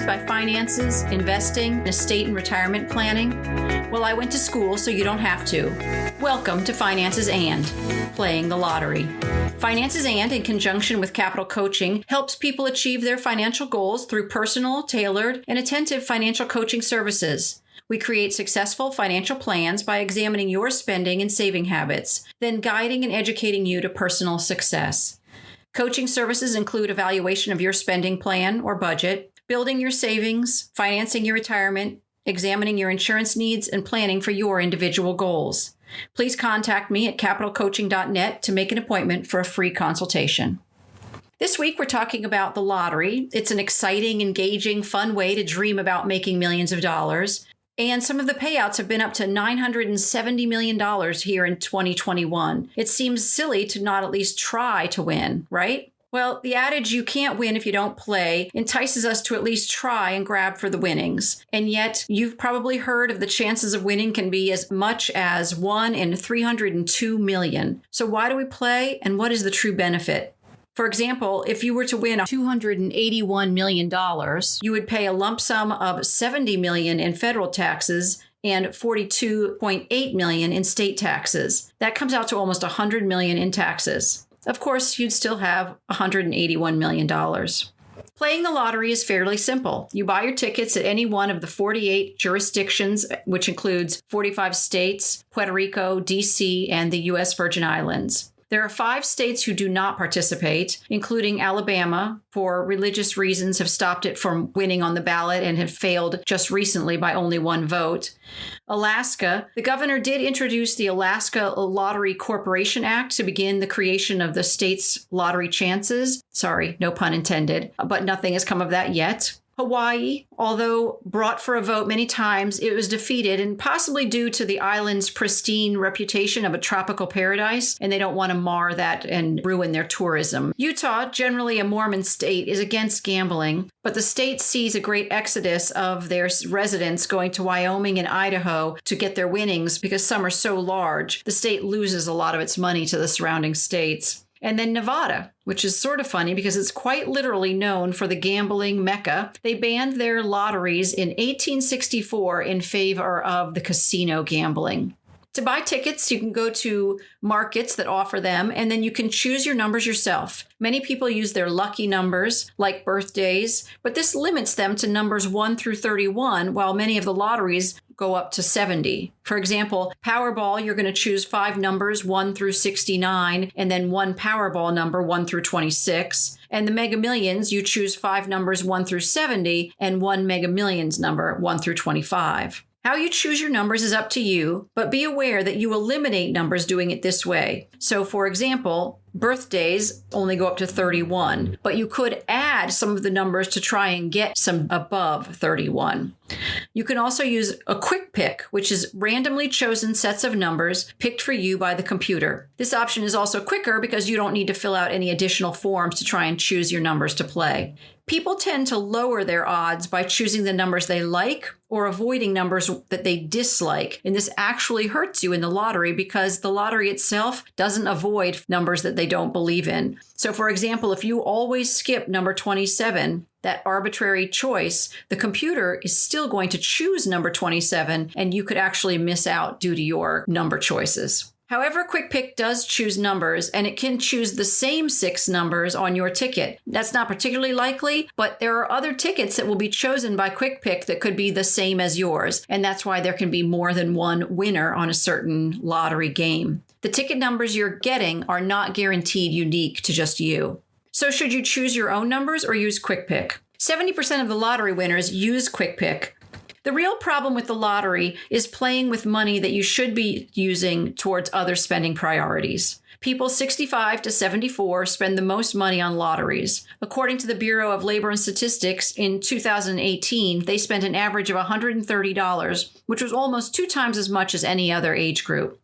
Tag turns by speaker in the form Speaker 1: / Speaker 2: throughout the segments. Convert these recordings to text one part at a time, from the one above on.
Speaker 1: by finances, investing, estate and retirement planning? Well, I went to school so you don't have to. Welcome to Finances and Playing the Lottery. Finances and, in conjunction with Capital Coaching, helps people achieve their financial goals through personal, tailored, and attentive financial coaching services. We create successful financial plans by examining your spending and saving habits, then guiding and educating you to personal success. Coaching services include evaluation of your spending plan or budget, building your savings, financing your retirement, examining your insurance needs, and planning for your individual goals. Please contact me at capitalcoaching.net to make an appointment for a free consultation. This week, we're talking about the lottery. It's an exciting, engaging, fun way to dream about making millions of dollars. And some of the payouts have been up to $970 million here in 2021. It seems silly to not at least try to win, right? Well, the adage, you can't win if you don't play, entices us to at least try and grab for the winnings. And yet, you've probably heard of the chances of winning can be as much as 1 in 302 million. So why do we play, and what is the true benefit? For example, if you were to win $281 million, you would pay a lump sum of $70 million in federal taxes and $42.8 million in state taxes. That comes out to almost $100 million in taxes. Of course, you'd still have $181 million. Playing the lottery is fairly simple. You buy your tickets at any one of the 48 jurisdictions, which includes 45 states, Puerto Rico, D.C., and the U.S. Virgin Islands. There are 5 states who do not participate, including Alabama, for religious reasons have stopped it from winning on the ballot and have failed just recently by only 1 vote. Alaska, the governor did introduce the Alaska Lottery Corporation Act to begin the creation of the state's lottery chances. Sorry, no pun intended, but nothing has come of that yet. Hawaii, although brought for a vote many times, it was defeated, and possibly due to the island's pristine reputation of a tropical paradise, and they don't want to mar that and ruin their tourism. Utah, generally a Mormon state, is against gambling, but the state sees a great exodus of their residents going to Wyoming and Idaho to get their winnings because some are so large. The state loses a lot of its money to the surrounding states. And then Nevada, which is sort of funny because it's quite literally known for the gambling mecca. They banned their lotteries in 1864 in favor of the casino gambling. To buy tickets, you can go to markets that offer them, and then you can choose your numbers yourself. Many people use their lucky numbers, like birthdays, but this limits them to numbers 1 through 31, while many of the lotteries go up to 70. For example, Powerball, you're going to choose 5 numbers, 1 through 69, and then 1 Powerball number, 1 through 26. And the Mega Millions, you choose 5 numbers, 1 through 70, and 1 Mega Millions number, 1 through 25. How you choose your numbers is up to you, but be aware that you eliminate numbers doing it this way. So, for example, birthdays only go up to 31, but you could add some of the numbers to try and get some above 31. You can also use a quick pick, which is randomly chosen sets of numbers picked for you by the computer. This option is also quicker because you don't need to fill out any additional forms to try and choose your numbers to play. People tend to lower their odds by choosing the numbers they like or avoiding numbers that they dislike. And this actually hurts you in the lottery because the lottery itself doesn't avoid numbers that they don't believe in. So, for example, if you always skip number 27, that arbitrary choice, the computer is still going to choose number 27, and you could actually miss out due to your number choices. However, Quick Pick does choose numbers, and it can choose the same 6 numbers on your ticket. That's not particularly likely, but there are other tickets that will be chosen by Quick Pick that could be the same as yours, and that's why there can be more than one winner on a certain lottery game. The ticket numbers you're getting are not guaranteed unique to just you. So should you choose your own numbers or use Quick Pick? 70% of the lottery winners use Quick Pick. The real problem with the lottery is playing with money that you should be using towards other spending priorities. People 65 to 74 spend the most money on lotteries. According to the Bureau of Labor and Statistics, in 2018, they spent an average of $130, which was almost 2 times as much as any other age group.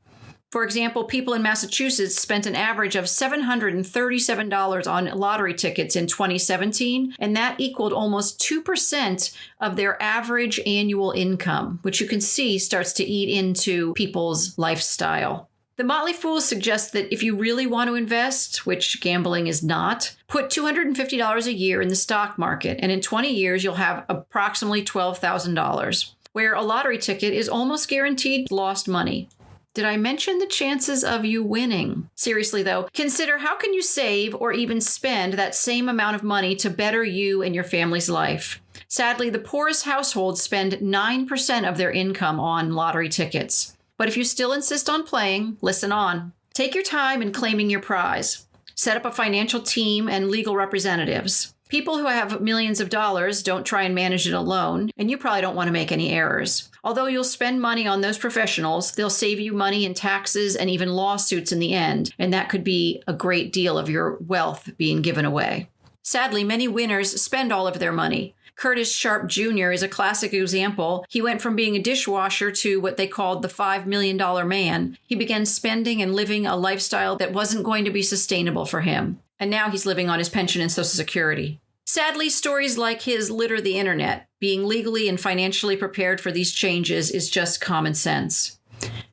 Speaker 1: For example, people in Massachusetts spent an average of $737 on lottery tickets in 2017, and that equaled almost 2% of their average annual income, which you can see starts to eat into people's lifestyle. The Motley Fool suggests that if you really want to invest, which gambling is not, put $250 a year in the stock market, and in 20 years, you'll have a approximately $12,000, where a lottery ticket is almost guaranteed lost money. Did I mention the chances of you winning? Seriously though, consider how can you save or even spend that same amount of money to better you and your family's life. Sadly, the poorest households spend 9% of their income on lottery tickets. But if you still insist on playing, listen on. Take your time in claiming your prize. Set up a financial team and legal representatives. People who have millions of dollars don't try and manage it alone, and you probably don't want to make any errors. Although you'll spend money on those professionals, they'll save you money in taxes and even lawsuits in the end, and that could be a great deal of your wealth being given away. Sadly, many winners spend all of their money. Curtis Sharp Jr. is a classic example. He went from being a dishwasher to what they called the $5 million man. He began spending and living a lifestyle that wasn't going to be sustainable for him. And now he's living on his pension and Social Security. Sadly, stories like his litter the internet. Being legally and financially prepared for these changes is just common sense.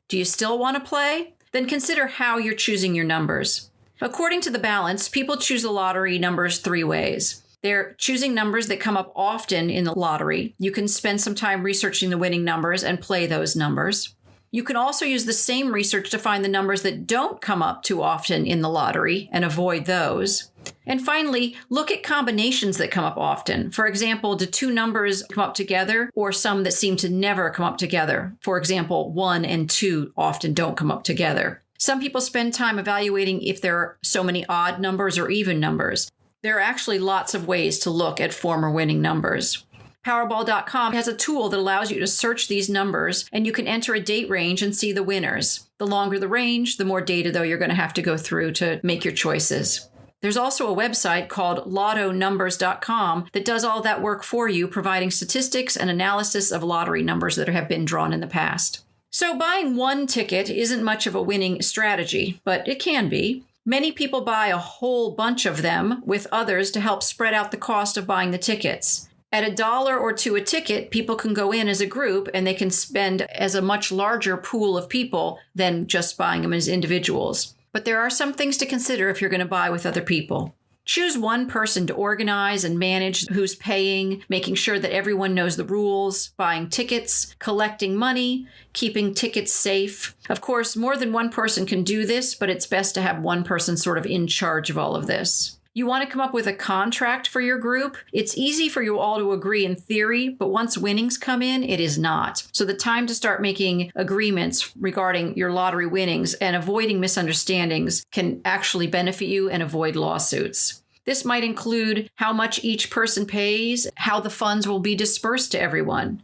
Speaker 1: Do you still want to play? Then consider how you're choosing your numbers. According to the balance, people choose the lottery numbers 3 ways. They're choosing numbers that come up often in the lottery. You can spend some time researching the winning numbers and play those numbers. You can also use the same research to find the numbers that don't come up too often in the lottery and avoid those. And finally, look at combinations that come up often. For example, do 2 numbers come up together or some that seem to never come up together? For example, 1 and 2 often don't come up together. Some people spend time evaluating if there are so many odd numbers or even numbers. There are actually lots of ways to look at former winning numbers. Powerball.com has a tool that allows you to search these numbers, and you can enter a date range and see the winners. The longer the range, the more data, though, you're going to have to go through to make your choices. There's also a website called lottonumbers.com that does all that work for you, providing statistics and analysis of lottery numbers that have been drawn in the past. So buying one ticket isn't much of a winning strategy, but it can be. Many people buy a whole bunch of them with others to help spread out the cost of buying the tickets. At $1 or $2 a ticket, people can go in as a group and they can spend as a much larger pool of people than just buying them as individuals. But there are some things to consider if you're going to buy with other people. Choose one person to organize and manage who's paying, making sure that everyone knows the rules, buying tickets, collecting money, keeping tickets safe. Of course, more than one person can do this, but it's best to have one person sort of in charge of all of this. You want to come up with a contract for your group. It's easy for you all to agree in theory, but once winnings come in, it is not. So the time to start making agreements regarding your lottery winnings and avoiding misunderstandings can actually benefit you and avoid lawsuits. This might include how much each person pays, how the funds will be dispersed to everyone.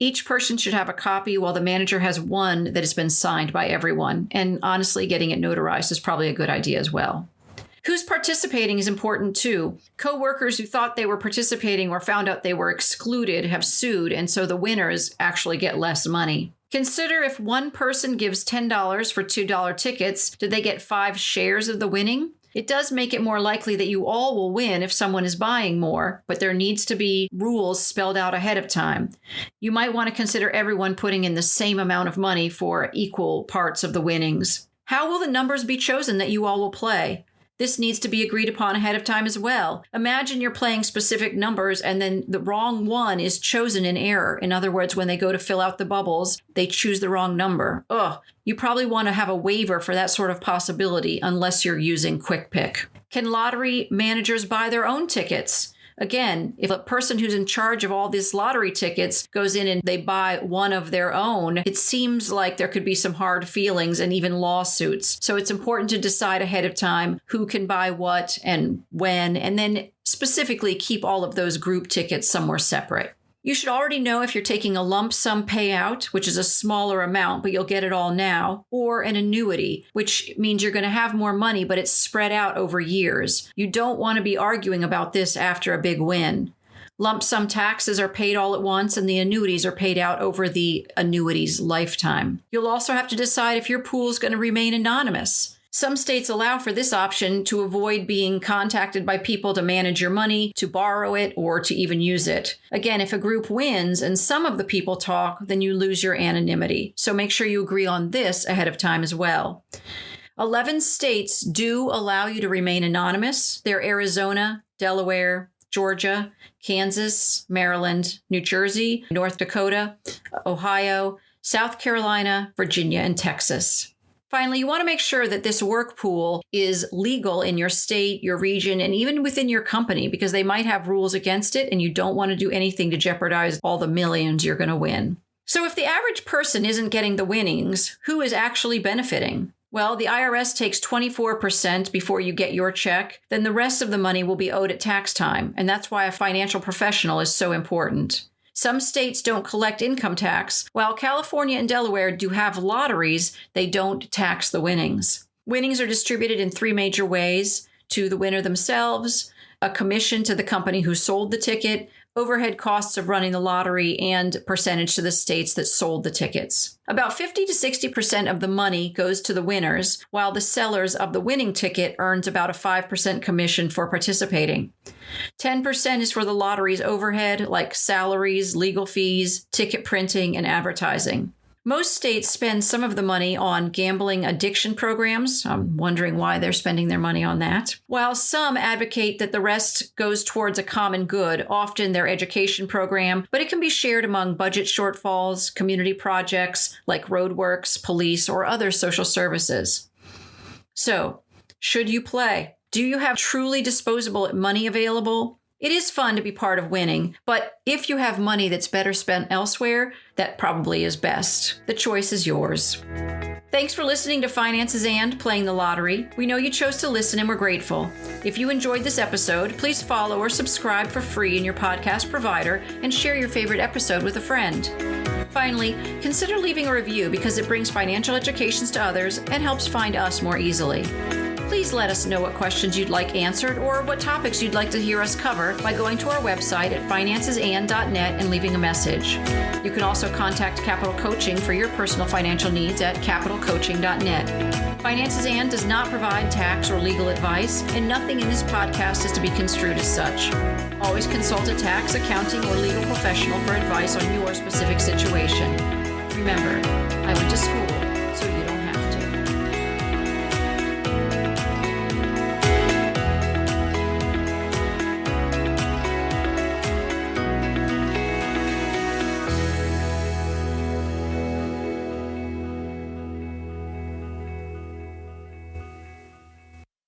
Speaker 1: Each person should have a copy, while the manager has one that has been signed by everyone. And honestly, getting it notarized is probably a good idea as well. Who's participating is important too. Co-workers who thought they were participating or found out they were excluded have sued, and so the winners actually get less money. Consider if one person gives $10 for $2 tickets, did they get 5 shares of the winning? It does make it more likely that you all will win if someone is buying more, but there needs to be rules spelled out ahead of time. You might want to consider everyone putting in the same amount of money for equal parts of the winnings. How will the numbers be chosen that you all will play? This needs to be agreed upon ahead of time as well. Imagine you're playing specific numbers and then the wrong one is chosen in error. In other words, when they go to fill out the bubbles, they choose the wrong number. You probably want to have a waiver for that sort of possibility unless you're using Quick Pick. Can lottery managers buy their own tickets? Again, if a person who's in charge of all these lottery tickets goes in and they buy one of their own, it seems like there could be some hard feelings and even lawsuits. So it's important to decide ahead of time who can buy what and when, and then specifically keep all of those group tickets somewhere separate. You should already know if you're taking a lump sum payout, which is a smaller amount, but you'll get it all now, or an annuity, which means you're going to have more money, but it's spread out over years. You don't want to be arguing about this after a big win. Lump sum taxes are paid all at once, and the annuities are paid out over the annuity's lifetime. You'll also have to decide if your pool is going to remain anonymous. Some states allow for this option to avoid being contacted by people to manage your money, to borrow it, or to even use it. Again, if a group wins and some of the people talk, then you lose your anonymity. So make sure you agree on this ahead of time as well. 11 states do allow you to remain anonymous. They're Arizona, Delaware, Georgia, Kansas, Maryland, New Jersey, North Dakota, Ohio, South Carolina, Virginia, and Texas. Finally, you want to make sure that this work pool is legal in your state, your region, and even within your company, because they might have rules against it and you don't want to do anything to jeopardize all the millions you're going to win. So if the average person isn't getting the winnings, who is actually benefiting? Well, the IRS takes 24% before you get your check. Then the rest of the money will be owed at tax time. And that's why a financial professional is so important. Some states don't collect income tax. While California and Delaware do have lotteries, they don't tax the winnings. Winnings are distributed in 3 major ways: to the winner themselves, a commission to the company who sold the ticket, overhead costs of running the lottery, and percentage to the states that sold the tickets. About 50 to 60% of the money goes to the winners, while the sellers of the winning ticket earns about a 5% commission for participating. 10% is for the lottery's overhead, like salaries, legal fees, ticket printing, and advertising. Most states spend some of the money on gambling addiction programs. I'm wondering why they're spending their money on that. While some advocate that the rest goes towards a common good, often their education program, but it can be shared among budget shortfalls, community projects like roadworks, police, or other social services. So, should you play? Do you have truly disposable money available? It is fun to be part of winning, but if you have money that's better spent elsewhere, that probably is best. The choice is yours. Thanks for listening to Finances and Playing the Lottery. We know you chose to listen and we're grateful. If you enjoyed this episode, please follow or subscribe for free in your podcast provider and share your favorite episode with a friend. Finally, consider leaving a review because it brings financial educations to others and helps find us more easily. Please let us know what questions you'd like answered or what topics you'd like to hear us cover by going to our website at financesand.net and leaving a message. You can also contact Capital Coaching for your personal financial needs at capitalcoaching.net. Finances and does not provide tax or legal advice, and nothing in this podcast is to be construed as such. Always consult a tax, accounting, or legal professional for advice on your specific situation. Remember, I went to school